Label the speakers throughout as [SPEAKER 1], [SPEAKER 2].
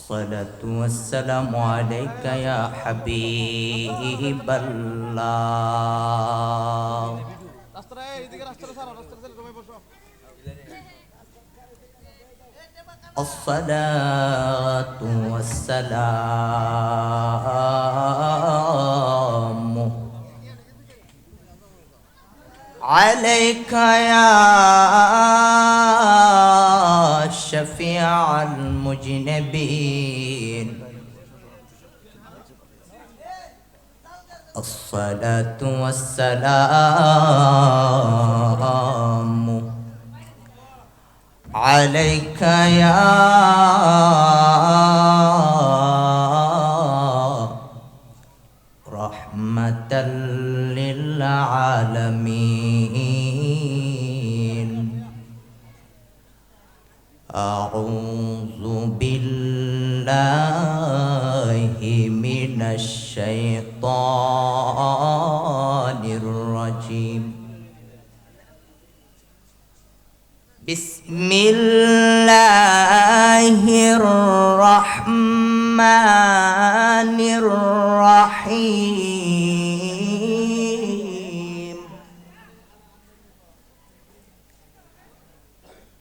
[SPEAKER 1] الصلاة والسلام عليك يا حبيب الله. الصلاة والسلام عليك يا شفيع المجنبين. الصلاة والسلام عليك يا رحمة للعالمين. أعوذ بالله من الشيطان الرجيم. بسم الله الرحمن الرحيم.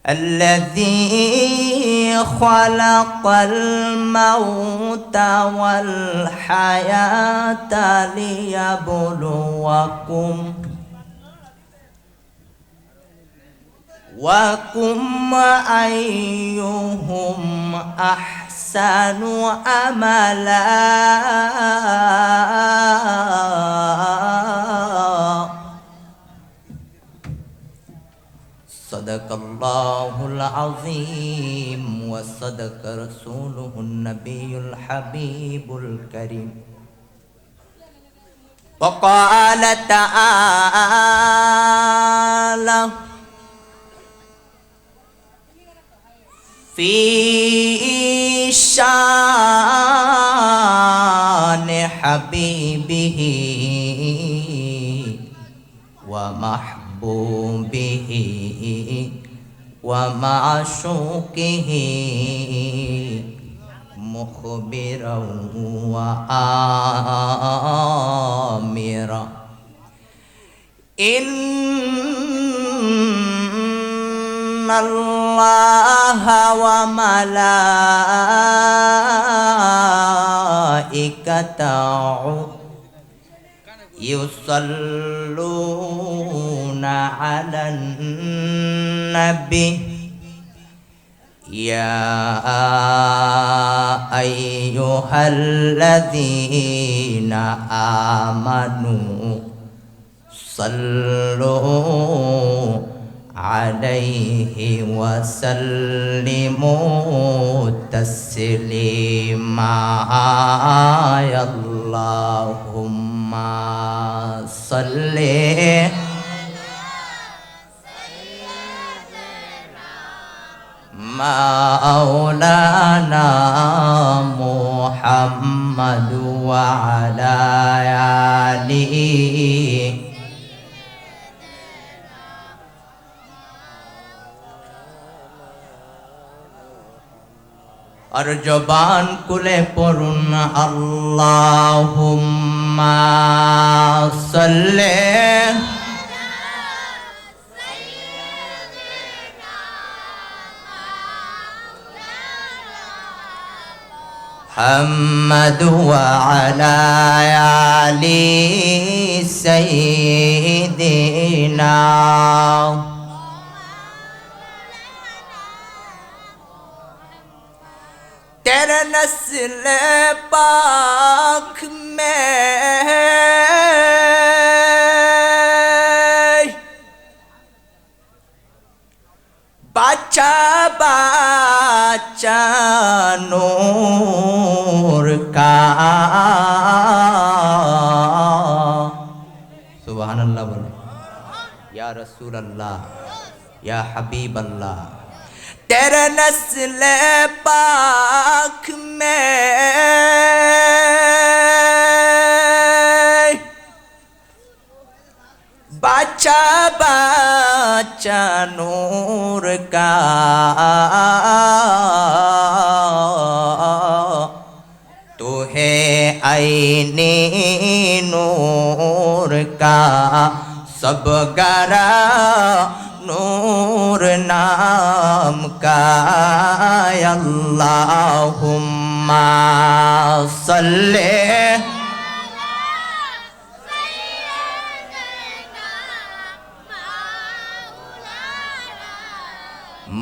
[SPEAKER 1] الذي خلق الموت والحياة ليبلوكم أيهم أحسن عملا. صدق الله العظيم وصدق رسوله النبي الحبيب الكريم. وقال تعالى في شان حبيبه ومحبوبه ومعشوقه مخبرا وآمرا. إن الله وملائكته يصلون على النبي يا أيها الذين آمنوا صلوا عليه وسلموا تسليما. يا اللهم صل مولانا محمد وعلى آله. আর জবান খুলে পড়ুন আল্লাহুম্মা সাল্লি محمد وعلى آل سيدنا. तेरे नस्ल पाक में बाचा बाचा नूर का सुभान अल्लाह बोले या रसूल अल्लाह या हबीब अल्लाह। तेरे नस्ल पाक में बाचा बाचा नूर का आईने नूर का सब गरा नूर नाम का अल्लाहुम्मा सल्ले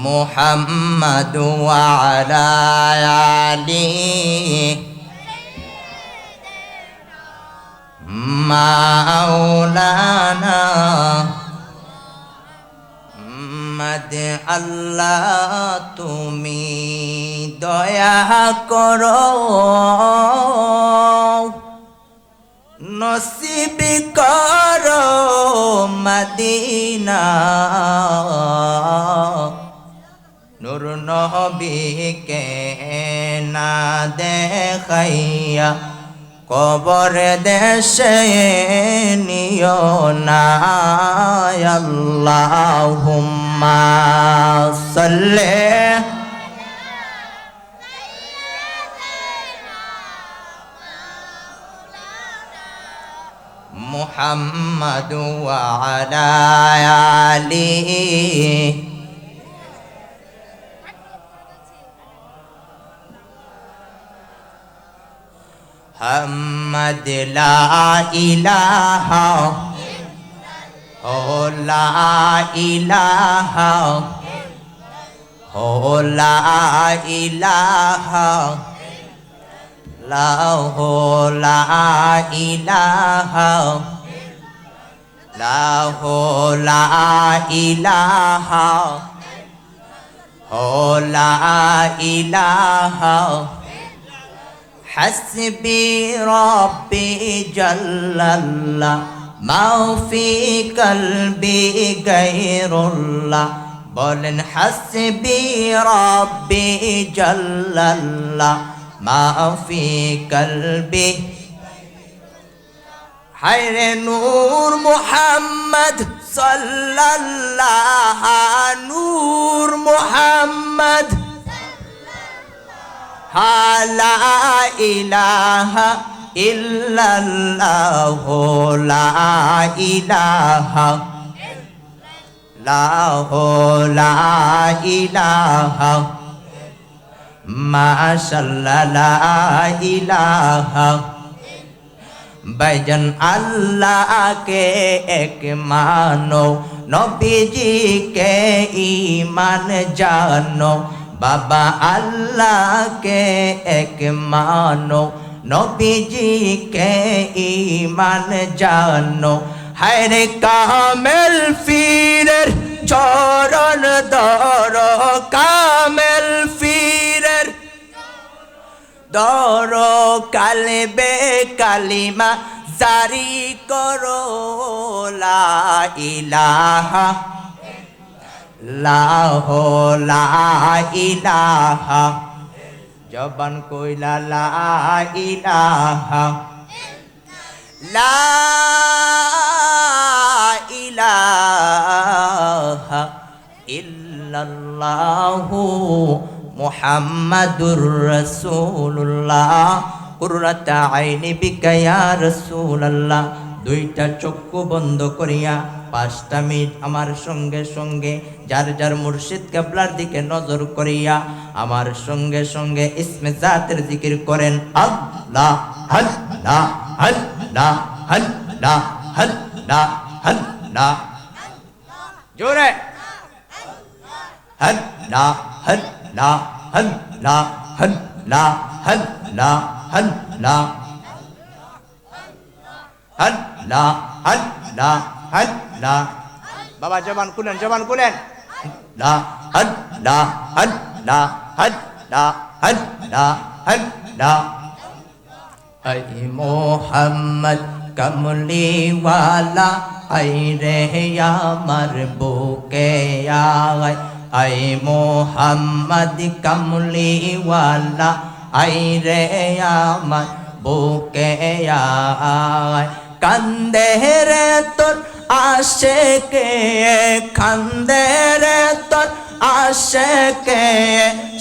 [SPEAKER 1] मुहम्मद व अला आलिहि माওলানা मद अल्लाह তুমি দয়া করো নসিব করো মদিনা নূর নবীকে না দেখাইয়া কবর দেশে নিও না আল্লাহুম্মা সাল্লি মুহাম্মদ ওয়া আলা আলিহি हम्मद ला इलाहा हो ला इलाहा हो ला इलाहा ला हो ला इलाहा ला हो ला इलाहा हो ला इलाहा हस्बी रब्बी जल्लल्लाह मा फी कल्बी गैरुल्लाह बोलन हस्बी रब्बी जल्लल्लाह मा फी कल्बी हायरे नूर मुहम्मद सल्लल्लाह नूर मुहम्मद ला इलाहा इल्लल्लाह ला इलाहा ला ला इलाहा माशाअल्लाह ला इलाहा भाईजान अल्लाह के एक मानो नबी जी के ईमान जानो बाबा अल्लाह के एक मानो नबी जी के ईमान जानो हरे कामिल फीरर चरण दरो कामिल फीरर दरो कल्बे कलिमा जारी करो ला इलाहा ला हो ला इलाहा जबान कोइला ला इलाहा ला इलाहा इल्लल्लाहु मुहम्मदुर रसूलुल्लाह कुर्रत आइनी बिका या रसूलल्लाह দুইটা চক্ষু বন্ধ করিয়া 5টা মিনিট আমার সঙ্গে সঙ্গে যার যার মুর্শিদ কিবলার দিকে নজর করিয়া আমার সঙ্গে সঙ্গে ইসমে জাতের জিকির করেন আল্লাহ আল্লাহ আল্লাহ আল্লাহ আল্লাহ আল্লাহ জোরে আল্লাহ আল্লাহ আল্লাহ আল্লাহ আল্লাহ আল্লাহ अल्लाह अल्लाह अल्लाह बाबा जबान खुलें अल्लाह अल्लाह अल्लाह अल्लाह अल्लाह अल्लाह ऐ मोहम्मद कमली वाला ऐ रे या मरबूके आए ऐ मोहम्मद कमली वाला ऐ रे या मरबूके आए कंदे रे तोर आशिके कंदे रे तोर আশেকে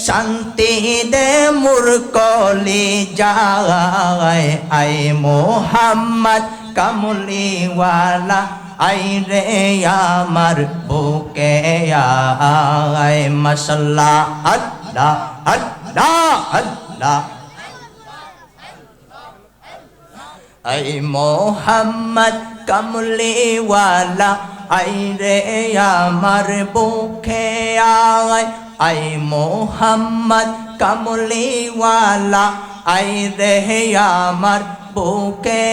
[SPEAKER 1] শান্তি দে মোর কলি যায় আই মোহাম্মদ কামলিওয়ালা আই রে আমার বুকে আয় মাশাআল্লাহ আল্লাহ আল্লাহ আল্লাহ আই মোহাম্মদ কামলিওয়ালা আই রে আমার বুকে আই মোহাম্মদ কামলিওয়ালা আই রে আমার বুকে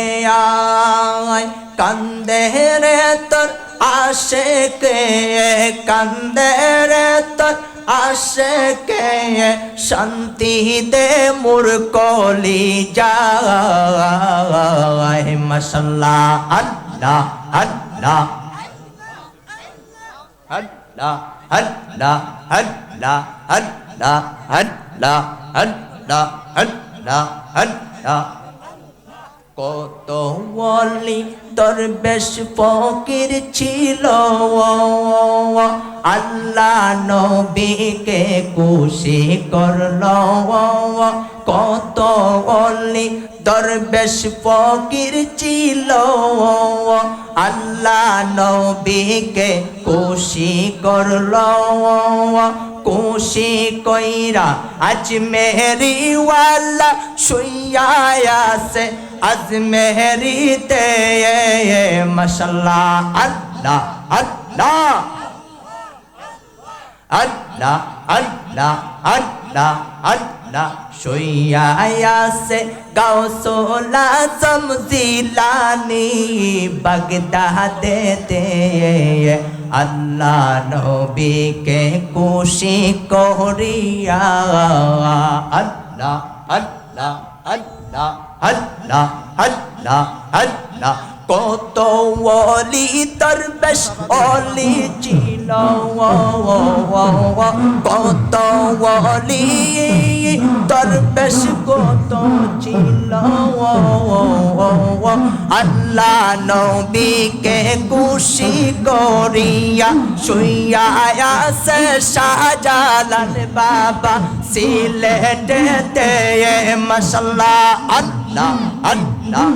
[SPEAKER 1] কান্দে রে তোর আশেকে কান্দে রে তোর আশেকে শান্তি দে মোর কলি যায় মাশাআল্লাহ আল্লাহ আল্লাহ আল্লাহ আল্লাহ আল্লাহ আল্লাহ আল্লাহ আল্লাহ আল্লাহ আল্লাহ কত ওয়ালি দরবেশ ফকির ছিল আল্লাহ নবীকে খুশি করলো কত ওয়ালি দরবেশ ফকির ছিল আল্লাহ নবীকে খুশি করলো খুশি কইরা আজ মেহরি ওয়ালা শুইয়া আছে আজ মেহরিতে মাশাআল্লাহ আল্লাহ আল্লাহ আল্লাহ আল্লাহ আল্লাহ আল্লাহ শুইয়া আছে গাউসুল আজম জিলানী বাগদাদেতে আল্লাহ নবীকে খুশি করিয়া আল্লাহ আল্লাহ আল্লাহ আল্লাহ আল্লাহ আল্লাহ কত ওলি দরবেশ ওলি ছিল কত ওলি দরবেশ কত ছিল আল্লাহ নবীকে খুশি করিয়া শুইয়া আছে শাহজালাল বাবা সিলেটেতে মাশাআল্লাহ আল্লাহ আল্লাহ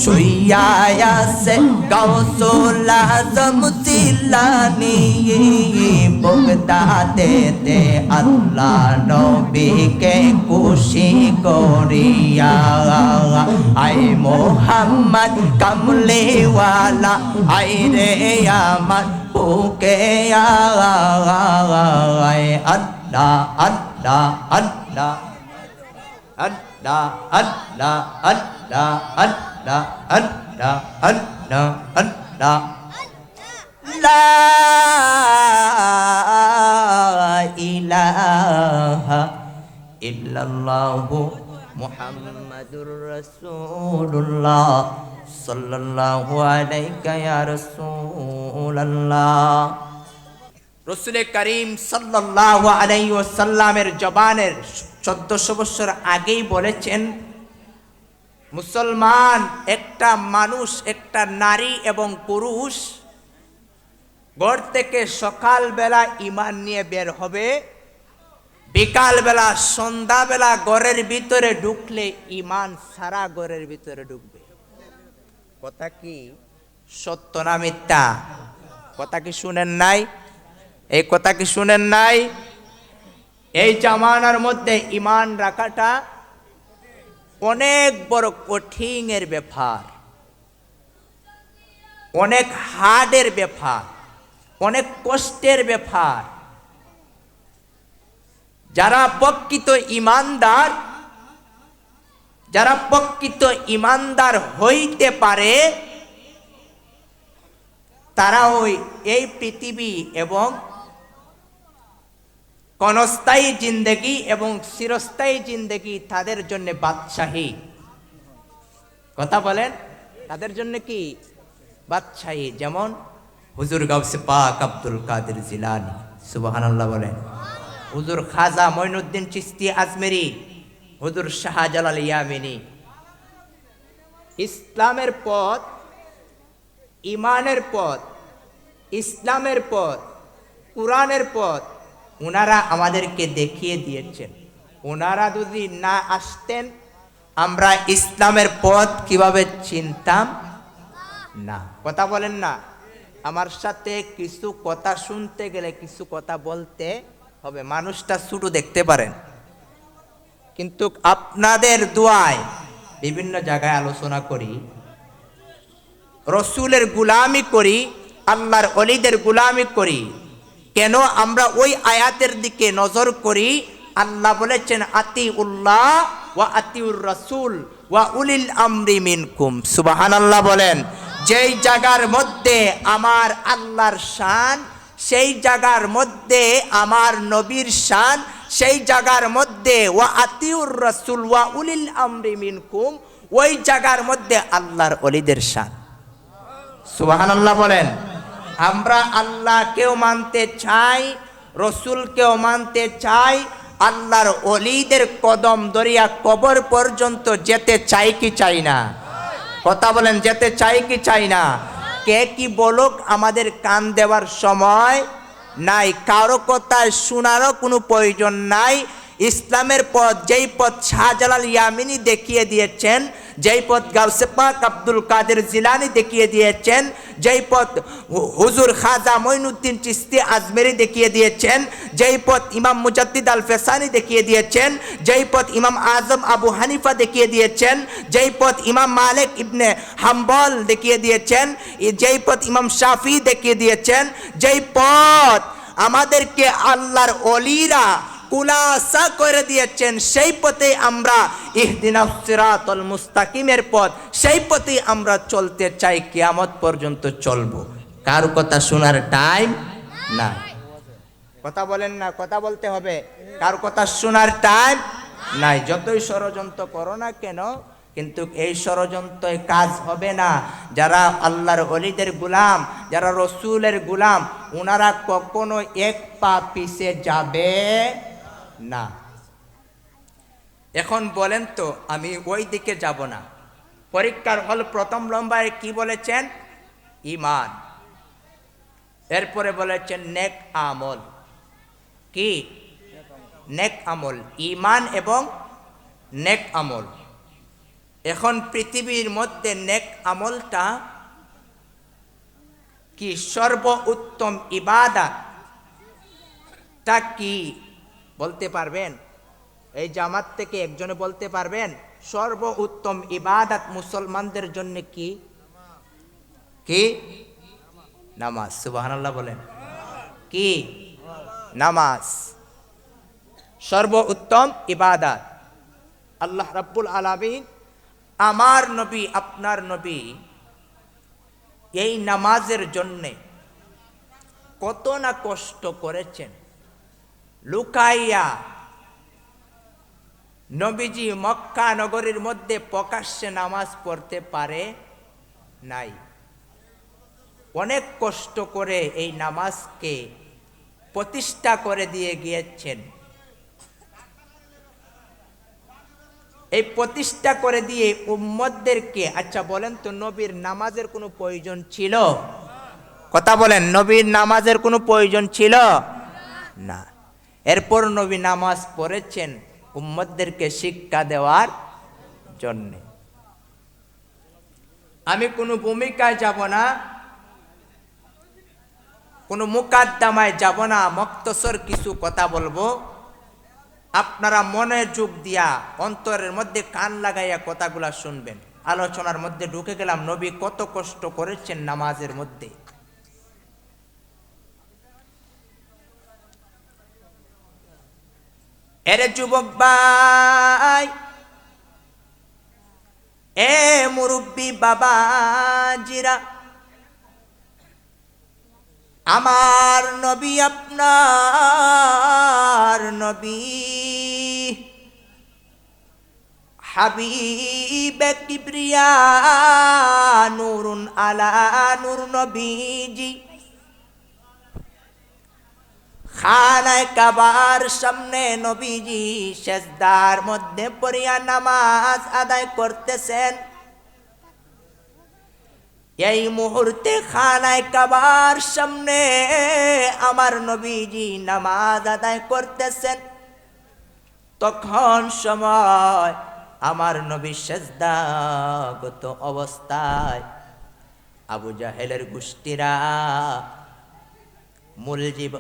[SPEAKER 1] শুইয়া আছে গাউসুল আজম জিলানী বাগদাদেতে আল্লাহ নবীকে খুশি করিয়া আই মোহাম্মদ কামলিওয়ালা আই রে আমার বুকে আয় আল্লাহ আল্লাহ আল্লাহ আল্লাহ আল্লাহ আল্লাহ আল্লাহ আল্লাহ আল্লাহ আল্লাহ লা ইলাহা ইল্লাল্লাহু মুহাম্মাদুর রাসূলুল্লাহ সাল্লাল্লাহু আলাইকা ইয়া রাসূলুল্লাহ রাসূল করিম সাল্লাল্লাহু আলাইহি ওয়াসাল্লামের জবানের 1400 বছর আগেই বলেছেন মুসলমান একটা মানুষ একটা নারী এবং পুরুষ ঘর থেকে সকালবেলা ঈমান নিয়ে বের হবে বিকালবেলা সন্ধ্যাবেলা ঘরের ভিতরে ঢুকলে ঈমান সারা ঘরের ভিতরে ঢুকবে কথা কি সত্য না মিথ্যা কথা কি শুনেন নাই এই কথা কি শুনেন নাই এই জামানার মধ্যে ঈমান রাখাটা অনেক বড় কঠিনের ব্যাপার অনেক হার্ডের ব্যাপার অনেক কষ্টের ব্যাপার যারা প্রকৃত ঈমানদার হইতে পারে তারা এই পৃথিবী এবং ক্ষণস্থায়ী জিন্দেগি এবং চিরস্থায়ী জিন্দেগি তাদের জন্য বাদশাহী কথা বলেন তাদের জন্য কি বাদশাহী যেমন হুজুর গাউসে পাক আব্দুল কাদের জিলানী সুবহানাল্লাহ বলেন হুজুর খাজা মঈনুদ্দিন চিশতি আজমেরি হুজুর শাহজালাল ইয়ামিনী ইসলামের পথ ঈমানের পথ ইসলামের পথ, কোরআনের পথ ওনারা আমাদেরকে দেখিয়ে দিয়েছেন। ওনারা যদি না আসতেন আমরা ইসলামের পথ কিভাবে চিনতাম না। কথা বলেন না? আমার সাথে কিছু কথা শুনতে গেলে কিছু কথা বলতে হবে। মানুষটা ছোট দেখতে পারেন, কিন্তু আপনাদের দোয়ায় বিভিন্ন জায়গায় আলোচনা করি, রসুলের গুলামি করি, আল্লাহর ওলিদের গুলামি করি। কেন আমরা ওই আয়াতের দিকে নজর করি? আল্লাহ বলেছেন আতিউল্লাহ ওয়া আতিউর রাসূল ওয়া উলিল আমরি মিনকুম। সুবহানাল্লাহ বলেন। যেই জায়গার মধ্যে আমার আল্লাহর শান, সেই জায়গার মধ্যে আমার নবীর শান, সেই জায়গার মধ্যে ওয়া আতিউর রাসূল ওয়া উলিল আমরি মিনকুম, ওই জায়গার মধ্যে আল্লাহর ওলিদের শান। সুবহানাল্লাহ বলেন। আমরা আল্লাহকেও মানতে চাই, রসুলকেও মানতে চাই, আল্লাহর ওলিদের কদম দরিয়া কবর পর্যন্ত যেতে চাই কি চাই না? কথা বলেন, যেতে চাই কি চাই না? কে কি বলুক আমাদের কান দেওয়ার সময় নাই, কারো কথায় শোনারও কোনো প্রয়োজন নাই। ইসলামের পথ, যেই পথ শাহজালাল ইয়ামিনী দেখিয়ে দিয়েছেন, যেই পথ গাউসে পাক আব্দুল কাদের জিলানী দেখিয়ে দিয়েছেন, যেই পথ হুজুর খাজা মঈনুদ্দিন চিশতি আজমেরি দেখিয়ে দিয়েছেন, যেই পথ ইমাম মুজাদ্দিদ আল ফেসানি দেখিয়ে দিয়েছেন, যেই পথ ইমাম আজম আবু হানিফা দেখিয়ে দিয়েছেন, যেই পথ ইমাম মালিক ইবনে হাম্বল দেখিয়ে দিয়েছেন, যেই পথ ইমাম শাফি দেখিয়ে দিয়েছেন, যেই পথ আমাদেরকে আল্লাহর ওলিরা কুলাসা করে দিয়েছেন, সেই পথে আমরা ইহদিনাস সিরাতাল মুস্তাকিমের পথ, সেই পথে আমরা চলতে চাই, কিয়ামত পর্যন্ত চলবো। কার কথা শোনার টাইম না। কথা বলেন না? কথা বলতে হবে। কার কথা শোনার টাইম নাই। যতই ষড়যন্ত্র করো না কেন, কিন্তু এই ষড়যন্ত্রে কাজ হবে না। যারা আল্লাহর ওলিদের গোলাম, যারা রসুলের গোলাম, ওনারা কখনো এক পা পিছে যাবে না। এখন বলেন তো, আমি ওই দিকে যাব না। পরীক্ষার হল প্রথম নম্বরে কি বলেছেন? ঈমান। এরপরে বলেছেন নেক আমল। কি? নেক আমল। ঈমান এবং নেক আমল। এখন পৃথিবীর মধ্যে নেক আমলটা কি? সর্ব উত্তম ইবাদত তা কি বলতে পারবেন? এই জামাত থেকে একজনে বলতে পারবেন সর্ব উত্তম ইবাদত মুসলমানদের জন্য কি? কি? নামাজ। সুবহানাল্লাহ বলেন। কি? নামাজ সর্ব উত্তম ইবাদত। আল্লাহ রাব্বুল আলামিন, আমার নবী, আপনার নবী এই নামাজের জন্যে কত না কষ্ট করেছেন। লুকাইয়া নবীজি মক্কা নগরীর মধ্যে প্রকাশ্যে নামাজ পড়তে পারে নাই। অনেক কষ্ট করে এই নামাজকে প্রতিষ্ঠা করে দিয়ে গিয়েছেন। এই প্রতিষ্ঠা করে দিয়ে উম্মতদেরকে, আচ্ছা বলেন তো, নবীর নামাজের কোনো প্রয়োজন ছিল? কথা বলেন, নবীর নামাজের কোনো প্রয়োজন ছিল না। এরপর নবী নামাজ পড়েছেন উম্মতদেরকে শিক্ষা দেওয়ার জন্য। আমি কোনো ভূমিকায় যাব না, কোনো মুকাদ্দমায় যাব না, মুক্তসর কিছু কথা বলবো। আপনারা মনে যোগ দিয়া অন্তরের মধ্যে কান লাগাইয়া কথাগুলা শুনবেন। আলোচনার মধ্যে ঢুকে গেলাম। নবী কত কষ্ট করেছেন নামাজের মধ্যে। এরে যুবক ভাই, এ মুরব্বী বাবাজিরা, আমার নবী, আপনার নবী, হাবিবে কিবরিয়া নূরুন আলা নূর নবীজি খানায় কাবার সামনে নবীজি সেজদার মধ্যে পড়িয়া নামাজ আদায় করতেছেন। এই মুহূর্তে খানায় কাবার সামনে আমার নবীজি নামাজ আদায় করতেছেন। তখন সময় আমার নবী সেজদাগত অবস্থায় আবু জাহেলের গোষ্ঠীরা, মুলজিব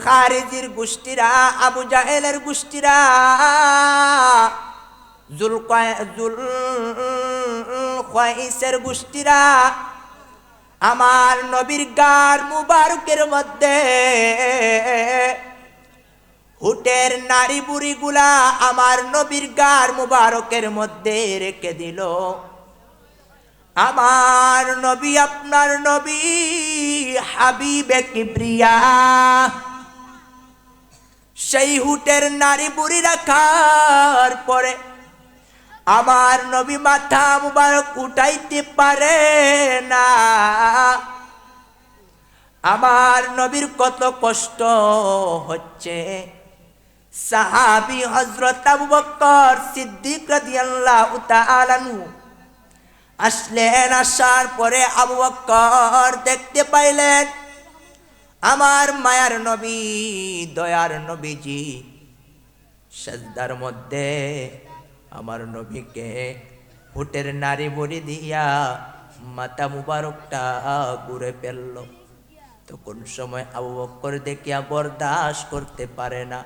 [SPEAKER 1] খারিজির গোষ্ঠীরা, আবু জাহেলের গোষ্ঠীরা, জুলখাইসের গোষ্ঠীরা আমার নবীর গার মুবারকের মধ্যে হুটের নারী বুড়িগুলা আমার নবীর গার মুবারকের মধ্যে রেখে দিল। আমার নবী, আপনার নবী হাবিবে কিবরিয়া সেই হুটের নারী বুড়ি রাখার পরে আমার নবী মাথা মুবারক উঠাইতে পারে না। আমার নবীর কত কষ্ট হচ্ছে। সাহাবী হযরত আবু বকর সিদ্দিক রাদিয়াল্লাহু তাআলা আনহু আসলেন। আসার পরে আবু বকর দেখতে পাইলেন আমার মায়ার নবী, দয়ার নবীজি সেজদার মধ্যে আমার নবীকে হুটের নারী বুড়ি দিয়া মাথা মুবারকটা ঘুরে ফেলল। তখন সময় আবু বকর দেখিয়া বরদাস্ত করতে পারে না।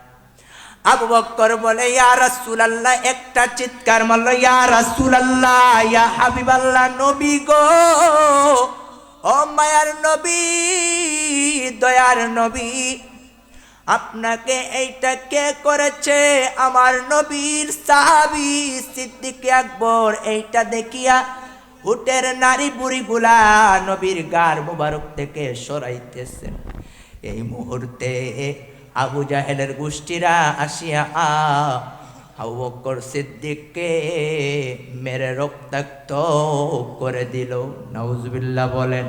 [SPEAKER 1] আবু বকর বলে, ইয়া রাসূলুল্লাহ, একটা চিৎকার মারল, ইয়া রাসূলুল্লাহ, ইয়া হাবিবাল্লাহ, নবী গো, ও মায়ার নবী, দয়ার নবী, আপনাকে এইটা কে করেছে? আমার নবীর সাহাবী সিদ্দিক আকবর এইটা দেখিয়া হুটের নারী বুড়িগুলা নবীর গার মুবারক থেকে সরাইতেছেন। এই মুহূর্তে আবু জাহেলের গোষ্ঠীরা আসিয়া আবু বকর সিদ্দিককে মেরে রক্তাক্ত করে দিল। নাউজুবিল্লাহ বলেন।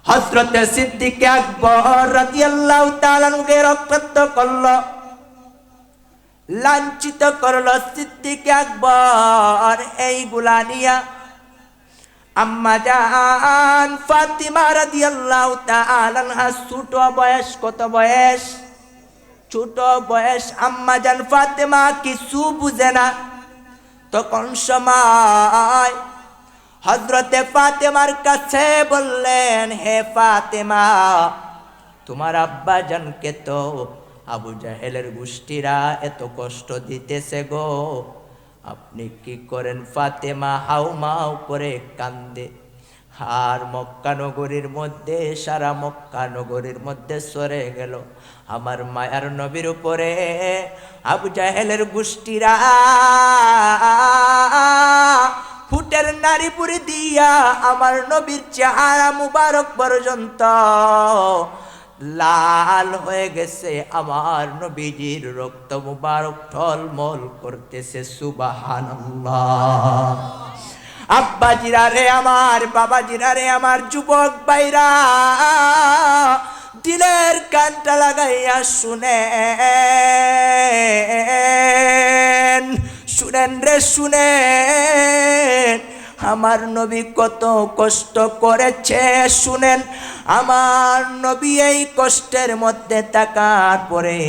[SPEAKER 1] হযরত সিদ্দিক আকবর রাদিয়াল্লাহু তাআলা আনহুকে রক্তাক্ত করলো, লাঞ্ছিত করলো। সিদ্দিক আকবর এইগুলা নিয়া আম্মা জান ফাতিমা রাদিয়াল্লাহু তাআলা আনহা, ছোট বয়স, কত বয়স? ছোট বয়স। আম্মা জান ফাতিমা কিছু বুঝে না। তখন সময় হযরতে ফাতেমার কাছে বললেন, হে ফাতেমা, তোমার আব্বা জানকে তো আবু জাহেলের গোষ্ঠীরা এত কষ্ট দিতেছে গো, আপনি কি করেন? ফাতেমা হাউমাউ করে কান্দে। আর মক্কা নগরীর মধ্যে, সারা মক্কা নগরীর মধ্যে সরে গেল আমার মায়ার নবীর উপরে আবু জাহেলের গোষ্ঠীরা ফুটের নারী পুরি দিয়া আমার নবীর চেহারা মুবারক পর্যন্ত লাল হয়ে গেছে। আমার নবীজির রক্ত মুবারক ঢলমল করতেছে। সুবহানাল্লাহ। আব্বাজিরা রে আমার, বাবাজিরা রে আমার, যুবক ভাইরা, দিলের কানটা লাগাইয়া শুনেন, শুনেন রে শুনেন, আমার নবী কত কষ্ট করেছে শুনেন। আমার নবী এই কষ্টের মধ্যে থাকার পরে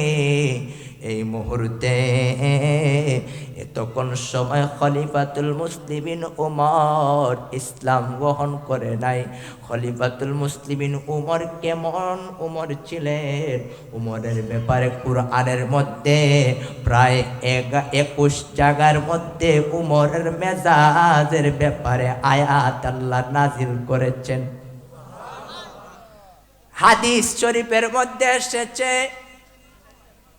[SPEAKER 1] এই মুহূর্তে তখন সময় খলিফাতুল মুসলিমিন উমর ইসলাম গ্রহণ করে নাই। খলিফাতুল মুসলিমিন উমর কেমন উমর ছিলেন? উমরের ব্যাপারে কুরআনের মধ্যে প্রায় 21 জায়গার মধ্যে উমরের মেজাজের ব্যাপারে আয়াত আল্লাহ নাজিল করেছেন। হাদিস শরীফের মধ্যে এসেছে,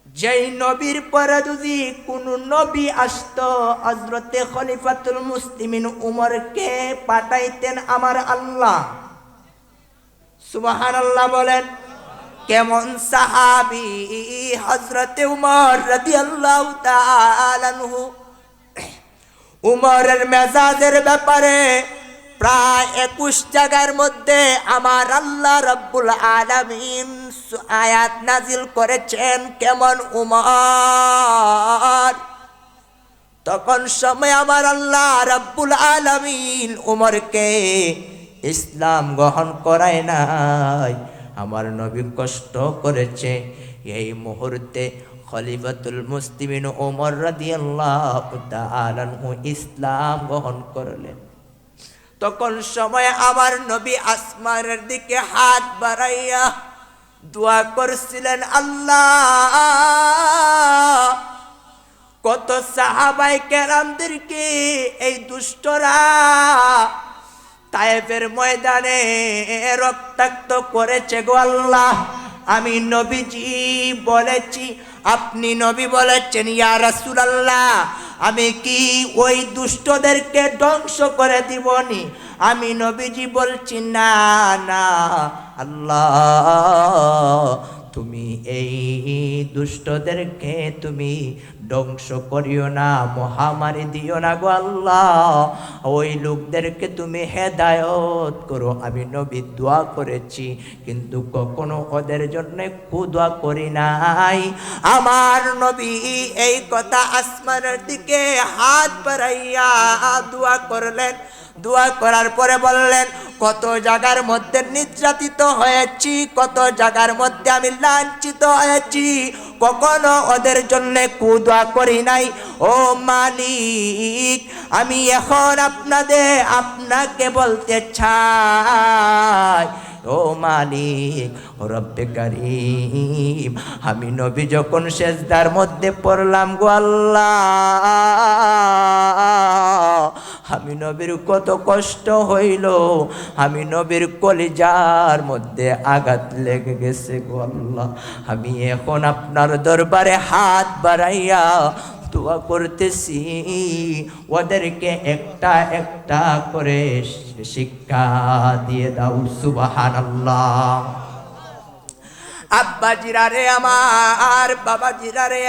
[SPEAKER 1] যেই নবীর পরে যদি কোন নবী আসতো, হযরতে খলিফাতুল মুসলিমিন উমরকে পাঠাইতেন আমার আল্লাহ। সুবহানাল্লাহ বলেন। কেমন সাহাবী হযরতে উমর রাদিয়াল্লাহু তাআলা আনহু। উমরের মেজাজের ব্যাপারে প্রায় 21 জায়গার মধ্যে আমার আল্লাহ রাব্বুল আলামিন আয়াত নাজিল করেছেন। কেমন উমর, তখন সময় আমার আল্লাহ রাব্বুল আলামিন উমরকে ইসলাম গ্রহণ করায় নাই। আমার নবী কষ্ট করেছে। এই মুহূর্তে খলিফাতুল মুসলিমিন ওমর রাদিয়াল্লাহু তাআলা আনহু ইসলাম গ্রহণ করলেন। তখন সময় আমার নবী আসমানের দিকে হাত বাড়াইয়া দোয়া করছিলেন, আল্লাহ কত সাহাবায়ে কেরামদেরকে এই দুষ্টরা তায়েফের ময়দানে রক্তাক্ত করেছে গো আল্লাহ। আমি নবীজি বলেছি, আপনি নবী বলেছেন ইয়া রাসূলুল্লাহ, আমি কি ওই দুষ্টদেরকে ধ্বংস করে দিবনি? আমি নবীজি বলছি না না আল্লাহ, তুমি এই দুষ্টদেরকে তুমি ধ্বংস করিও না, মহামারী দিও না গো আল্লাহ, ওই লোকদেরকে তুমি হেদায়েত করো। আমি নবী দোয়া করেছি, কিন্তু কখনো ওদের জন্য দোয়া করি নাই। আমার নবী এই কথা আসমানের দিকে হাত বাড়াইয়া দোয়া করলেন। দোয়া করার পরে বললেন, কত জায়গার মধ্যে নির্যাতিত হয়েছি, কত জায়গার মধ্যে আমি লাঞ্ছিত হয়েছি, কখনো ওদের জন্য দোয়া করি নাই। ও মালিক, আমি এখন আপনাকে বলতে চাই, ও মালিক, ও রব্বে কারীম, আমি নবী যখন সেজদার মধ্যে পড়লাম গো আল্লাহ, আমি নবীর কত কষ্ট হইল, আমি নবীর কলিজার মধ্যে আঘাত লেগে গেছে গো আল্লাহ। আমি এখন আপনার দরবারে হাত বাড়াইয়া দোয়া করতেছি, ওদেরকে একটা একটা করে শিক্ষা দিয়ে দাও। সুবহানাল্লাহ। আব্বা জিরারে আমার, বাবা জিরারে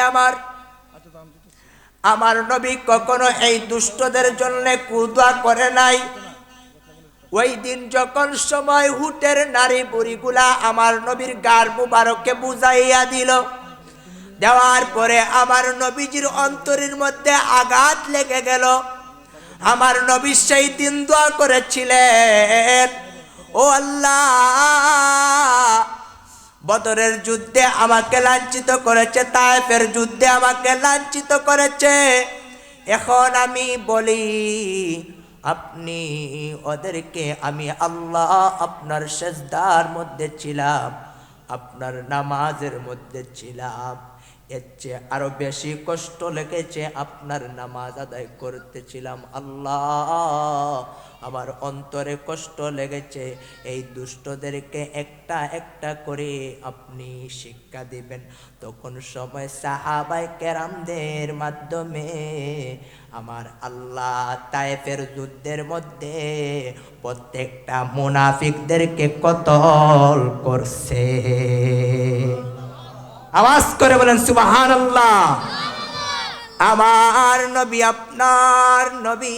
[SPEAKER 1] আমার নবী কখনো এই দুষ্টদের জন্য দোয়া করে নাই। ওই দিন যখন সময় হুটের নারী বুড়িগুলা আমার নবীর গার মুবারককে বুঝাইয়া দিল, দেওয়ার পরে আমার নবীজির অন্তরের মধ্যে আঘাত লেগে গেল। আমার নবী সেই দিন দোয়া করেছিলেন, ও আল্লাহ, বদরের যুদ্ধে আমাকে লাঞ্ছিত করেছে, তায়েফের যুদ্ধে আমাকে লাঞ্ছিত করেছে। এখন আমি বলি, আপনি ওদেরকে, আমি আল্লাহ আপনার সেজদার মধ্যে ছিলাম, আপনার নামাজের মধ্যে ছিলাম, এর চেয়ে আরো বেশি কষ্ট লেগেছে, আপনার নামাজ আদায় করতেছিলাম। আল্লাহ, আমার অন্তরে কষ্ট লেগেছে, এই দুষ্টদেরকে একটা একটা করে আপনি শিক্ষা দিবেন। তখন সময় সাহাবায়ে কেরামদের মাধ্যমে আমার আল্লাহ তায়েফের যুদ্ধের মধ্যে প্রত্যেকটা মুনাফিকদেরকে কতল করছে। আওয়াজ করে বলেন সুবহানাল্লাহ। আমার নবী, আপনার নবী,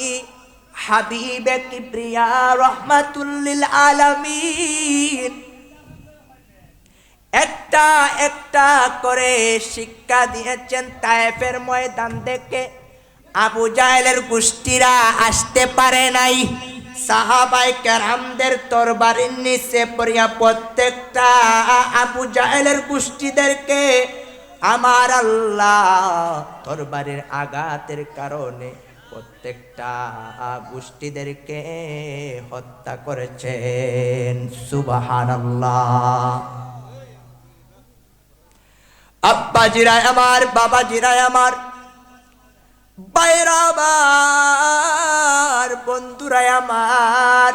[SPEAKER 1] হাবিবে কিবরিয়া রাহমাতুল লিল আলামিন একটা একটা করে শিক্ষা দিয়েছেন। তায়েফের ময়দান থেকে আবু জাহেলের গোষ্ঠীরা আসতে পারে নাই। সাহাবায়ে কেরামদের তরবারির নিচে পড়িয়া প্রত্যেকটা আবু জাহেলের গোষ্ঠীদেরকে আমার আল্লাহ তরবারির আঘাতের কারণে প্রত্যেকটা গোষ্ঠীদেরকে হত্যা করেছেন। সুবহানাল্লাহ। আব্বা জিরায় আমার, বাবা জিরায় আমার, বাইরা আমার, বন্ধুরাই আমার,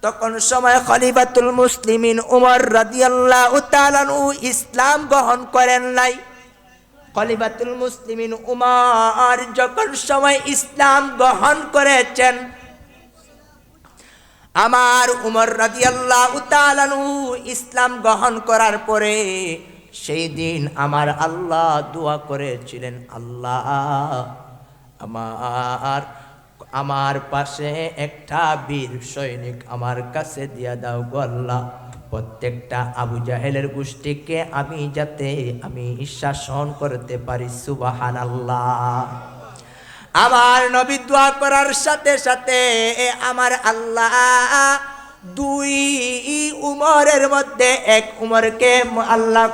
[SPEAKER 1] তখন সময় খলিফাতুল মুসলিমিন উমর রাদিয়াল্লাহু তাআলা আনহু ইসলাম গ্রহণ করেন নাই। খলিফাতুল মুসলিমিন উমর যখন সময় ইসলাম গ্রহণ করেছেন, আমার উমর রাদিয়াল্লাহু তাআলা আনহু ইসলাম গ্রহণ করার পরে সেই দিন আমার আল্লাহ দোয়া করেছিলেন, আল্লাহ আমার পাশে একটা বীর সৈনিক আমার কাছে দিয়া দাও গো আল্লাহ, প্রত্যেকটা আবু জাহেলের গোষ্ঠীকে আমি যাতে শাসন করতে পারি। সুবহানাল্লাহ। আমার নবী দোয়া করার সাথে সাথে আমার আল্লাহ দুই উমরের মধ্যে এক উমরকে আল্লাহ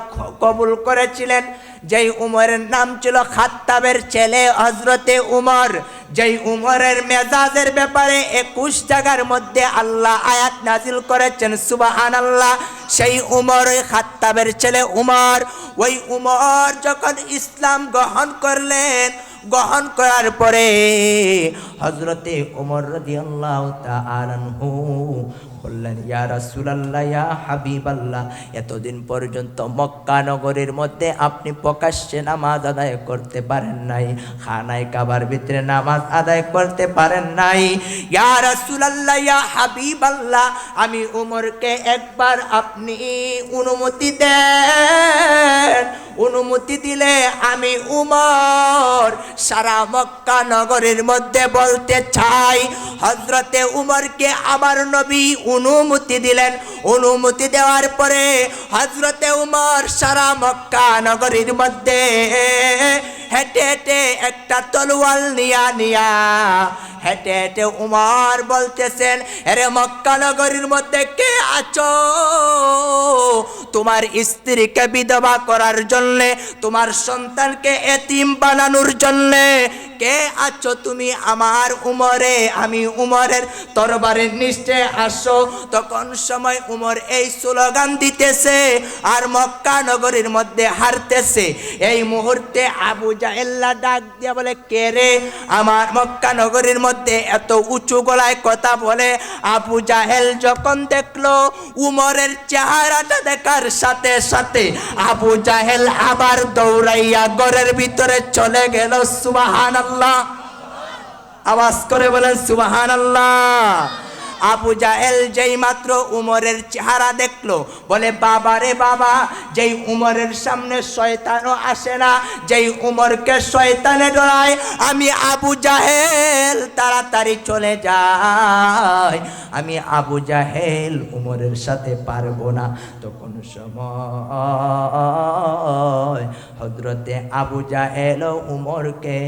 [SPEAKER 1] কবুল করেছিলেন, যেই উমরের নাম ছিল খাত্তাবের ছেলে হযরতে উমর। যেই উমরের মেজাজের ব্যাপারে 21 জায়গার মধ্যে আল্লাহ আয়াত নাজিল করেছেন, সুবহানাল্লাহ। সেই উমর, ওই খাত্তাবের ছেলে উমর, ওই উমর যখন ইসলাম গ্রহণ করলেন, গ্রহণ করার পরে হযরতে উমর রাদিয়াল্লাহু তাআলা আনহু বললেন, ইয়া রাসূলুল্লাহ, ইয়া হাবিবাল্লাহ, এতদিন পর্যন্ত মক্কা নগরীর মধ্যে আপনি প্রকাশ্যে নামাজ আদায় করতে পারেন নাই, খানায় কাবার ভিতরে নামাজ আদায় করতে পারেন নাই। ইয়া রাসূলুল্লাহ, ইয়া হাবিবাল্লাহ, আমি উমরকে একবার আপনি অনুমতি দেন। অনুমতি দিলে আমি উমর সারা মক্কা নগরীর মধ্যে বলতে চাই। হযরতে উমরকে আমার নবী অনুমতি দিলেন। অনুমতি দেওয়ার পরে হযরতে উমর সারা মক্কা নগরীর মধ্যে হেঁটে হেঁটে একটা তলোয়ার নিয়া হেঁটে হেঁটে উমর বলতেছেন, আরে মক্কা নগরীর মধ্যে কে আছো? তোমার স্ত্রীকে বিধবা করার জন্যে, তোমার সন্তানকে এতিম বানানোর জন্যে কে আছো তুমি? আমার উমরে, আমি উমরের তরবারের নিচে আসো। তখন সময় উমর এই স্লোগান দিতেছে আর মক্কা নগরীর মধ্যে হারতেছে। এই মুহূর্তে আবু জাহেল্লা ডাক দিয়া বলে, কে রে আমার মক্কা নগরীর মধ্যে এত উঁচু গলায় কথা বলে? আবু জাহেল যখন দেখলো উমরের চেহারাটা দেখার সাথে সাথে আবু জাহেল আবার দৌড়াইয়া ঘরের ভিতরে চলে গেল। সুবহানাল্লাহ, আওয়াজ করে বলেন সুবহানাল্লাহ। আবু জাহেল যেই মাত্র উমরের চেহারা দেখলো, বলে বাবা রে বাবা, যেই উমরের সামনে শয়তানও আসে না, যেই উমরকে শয়তানে ডরায়, আমি আবু জাহেল তাড়াতাড়ি চলে যাই, আমি আবু জাহেল উমরের সাথে পারবো না। তখন সময় হযরতে আবু জাহেল উমরকে,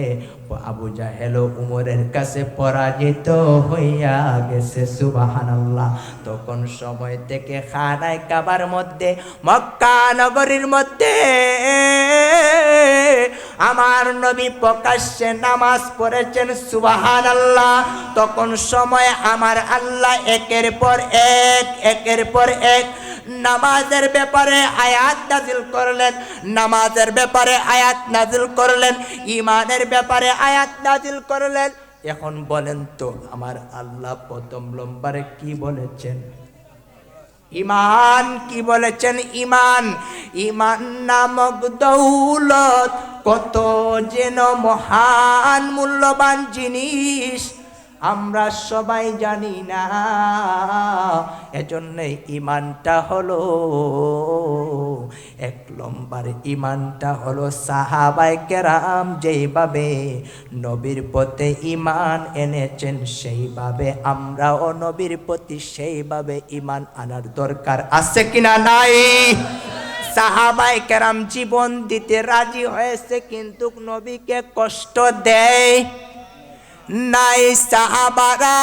[SPEAKER 1] আবু জাহেল উমরের কাছে পরাজিত হইয়া গেছে। সুবহানাল্লাহ। তখন সময় থেকে খানায় কাবার মধ্যে, মক্কা নগরীর মধ্যে আমার নবী প্রকাশ্যে নামাজ পড়েছেন। সুবহানাল্লাহ। তখন সময় আমার আল্লাহ একের পর এক নামাজের ব্যাপারে আয়াত নাজিল করলেন, নামাজের ব্যাপারে আয়াত নাজিল করলেন, ঈমানের ব্যাপারে আয়াত নাজিল করলেন। এখন বলেন তো আমার আল্লাহ প্রথম নম্বরে কি বলেছেন? ঈমান। কি বলেছেন? ঈমান। ঈমান নামক দৌলত কত যেন মহান মূল্যবান জিনিস, আমরা সবাই জানি না। এজন্য ঈমানটা হলো এক নম্বর। ঈমানটা হলো সাহাবায়ে কেরাম যেইভাবে নবীর প্রতি ঈমান এনেছেন, সেইভাবে আমরাও নবীর প্রতি সেইভাবে ঈমান আনার দরকার আছে কিনা? নাই। সাহাবায়ে কেরাম জীবন দিতে রাজি হয়েছে, কিন্তু নবীকে কষ্ট দেয় নাই। সাহাবারা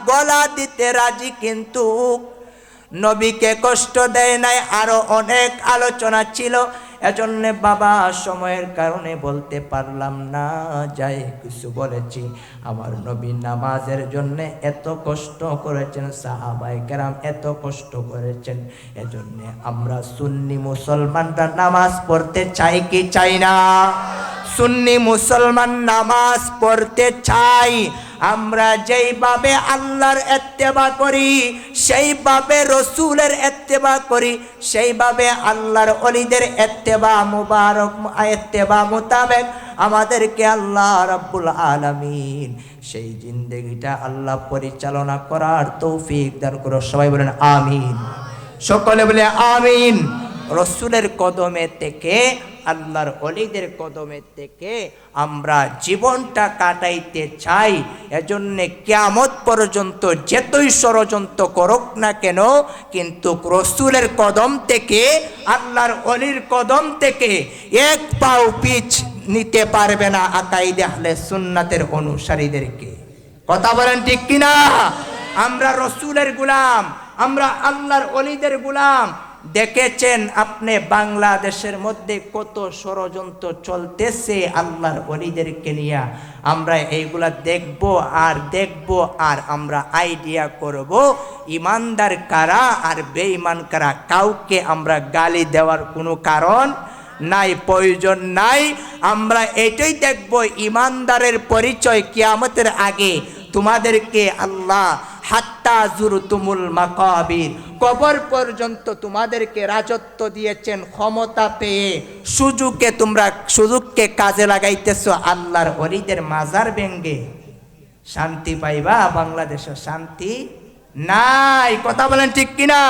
[SPEAKER 1] গলা দিতে রাজি, কিন্তু নবীকে কষ্ট দেয় নাই। আরো অনেক আলোচনা ছিল, এজন্য বাবা সময়ের কারণে বলতে পারলাম না। যাই কিছু বলেছি, আমার নবী নামাজের জন্য এত কষ্ট করেছেন, সাহাবায়ে কেরাম এত কষ্ট করেছেন। এজন্য আমরা সুন্নি মুসলমানরা নামাজ পড়তে চাই কি চাই না? সুন্নি মুসলমান নামাজ পড়তে চাই। আমরা যেইভাবে আল্লাহর ইত্তেবা করি, সেইভাবে রসুলের ইত্তেবা করি, সেইভাবে আল্লাহর ওলিদের ইত্তেবা মুবারক ইত্তেবা মোতাবেক আমাদেরকে আল্লাহ রাব্বুল আলামিন সেই জিন্দেগিটা আল্লাহ পরিচালনা করার তৌফিক দান করো। সবাই বলেন আমিন। সকলে বলে আমিন। রসুলের কদমে থেকে, আল্লাহর ওলিদের কদমে থেকে আমরা জীবনটা কাটাইতে চাই। এজন্য কিয়ামত পর্যন্ত যতই ষড়যন্ত্র করুক না কেন, কিন্তু রসুলের কদম থেকে, আল্লাহর ওলির কদম থেকে এক পাও পিছ নিতে পারবে না আকাইদে আহলে সুন্নাতের অনুসারীদেরকে। কথা বলেন ঠিক কিনা? আমরা রসুলের গোলাম, আমরা আল্লাহর ওলিদের গোলাম। দেখেছেন আপনি বাংলাদেশের মধ্যে কত ষড়যন্ত্র চলতেছে আল্লাহর ওলিদেরকে নিয়ে। আমরা এইগুলা দেখব আর আমরা আইডিয়া করব ইমানদার কারা আর বেঈমান কারা। কাউকে আমরা গালি দেওয়ার কোনো কারণ নাই, প্রয়োজন নাই। আমরা এটাই দেখব ইমানদারের পরিচয় কিয়ামতের আগে তোমাদেরকে আল্লাহ হাত্তা জুরতুমুল মাকাবির, কবর পর্যন্ত তোমাদেরকে রাজত্ব দিয়েছেন, ক্ষমতা পেয়ে সুযোগকে কাজে লাগাইতেছো আল্লাহর ওলিদের মাজার ভেঙ্গে। শান্তি পাইবা? বাংলাদেশে শান্তি নাই। কথা বলেন ঠিক কিনা?